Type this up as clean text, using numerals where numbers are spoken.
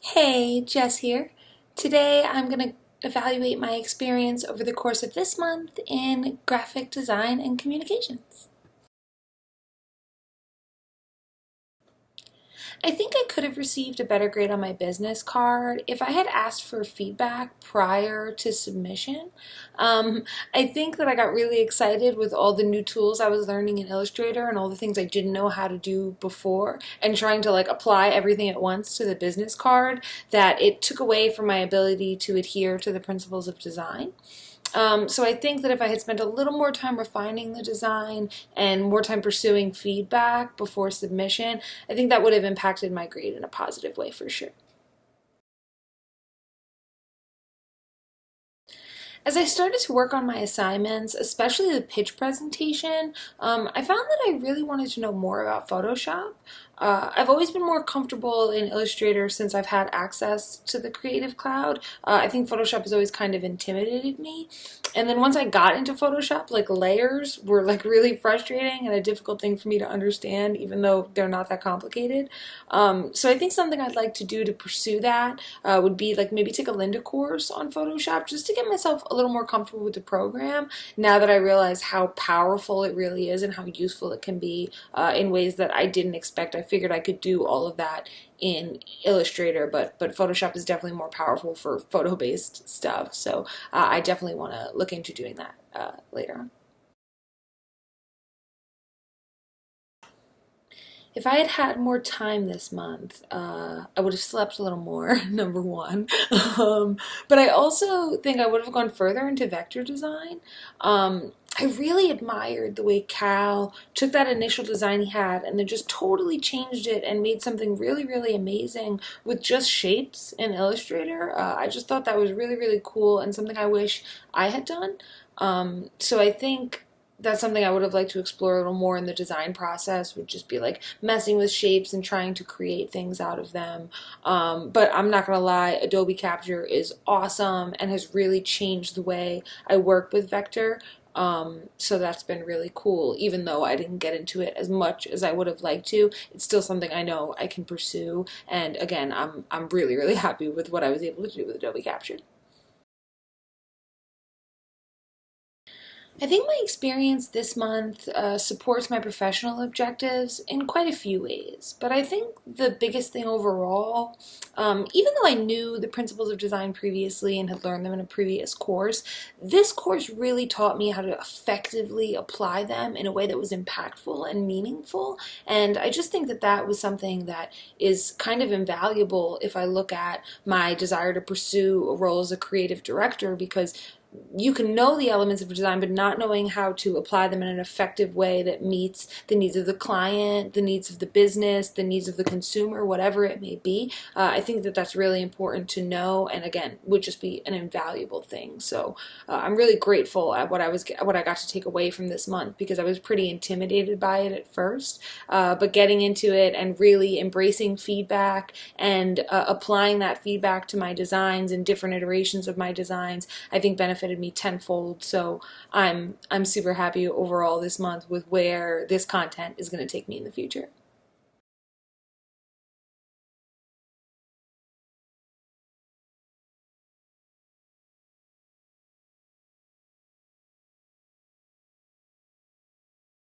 Hey, Jess here. Today I'm going to evaluate my experience over the course of this month in graphic design and communications. I think I could have received a better grade on my business card if I had asked for feedback prior to submission. Um, I think that I got really excited with all the new tools I was learning in Illustrator and all the things I didn't know how to do before, and trying to apply everything at once to the business card, that it took away from my ability to adhere to the principles of design. So I think that if I had spent a little more time refining the design and more time pursuing feedback before submission, I think that would have impacted my grade in a positive way for sure. As I started to work on my assignments, especially the pitch presentation, I found that I really wanted to know more about Photoshop. I've always been more comfortable in Illustrator since I've had access to the Creative Cloud. I think Photoshop has always kind of intimidated me. And then once I got into Photoshop, layers were really frustrating and a difficult thing for me to understand, even though they're not that complicated. So I think something I'd like to do to pursue that would be maybe take a Linda course on Photoshop just to get myself a little more comfortable with the program now that I realize how powerful it really is and how useful it can be in ways that I didn't expect. I figured I could do all of that in Illustrator, but Photoshop is definitely more powerful for photo-based stuff. So I definitely want to look into doing that later on. If I had had more time this month, I would have slept a little more, number one. But I also think I would have gone further into vector design. I really admired the way Cal took that initial design he had and then just totally changed it and made something really, really amazing with just shapes in Illustrator. I just thought that was really, really cool and something I wish I had done. So I think that's something I would have liked to explore a little more in the design process, would just be messing with shapes and trying to create things out of them. But I'm not gonna lie, Adobe Capture is awesome and has really changed the way I work with vector. So that's been really cool. Even though I didn't get into it as much as I would have liked to, it's still something I know I can pursue. And again, I'm really, really happy with what I was able to do with Adobe Capture. I think my experience this month supports my professional objectives in quite a few ways, but I think the biggest thing overall, even though I knew the principles of design previously and had learned them in a previous course, this course really taught me how to effectively apply them in a way that was impactful and meaningful, and I just think that that was something that is kind of invaluable if I look at my desire to pursue a role as a creative director, because you can know the elements of design, but not knowing how to apply them in an effective way that meets the needs of the client, the needs of the business, the needs of the consumer, whatever it may be. I think that that's really important to know, and again, would just be an invaluable thing. So I'm really grateful at what I got to take away from this month, because I was pretty intimidated by it at first, but getting into it and really embracing feedback and applying that feedback to my designs and different iterations of my designs, I think benefited me tenfold. So I'm super happy overall this month with where this content is going to take me in the future.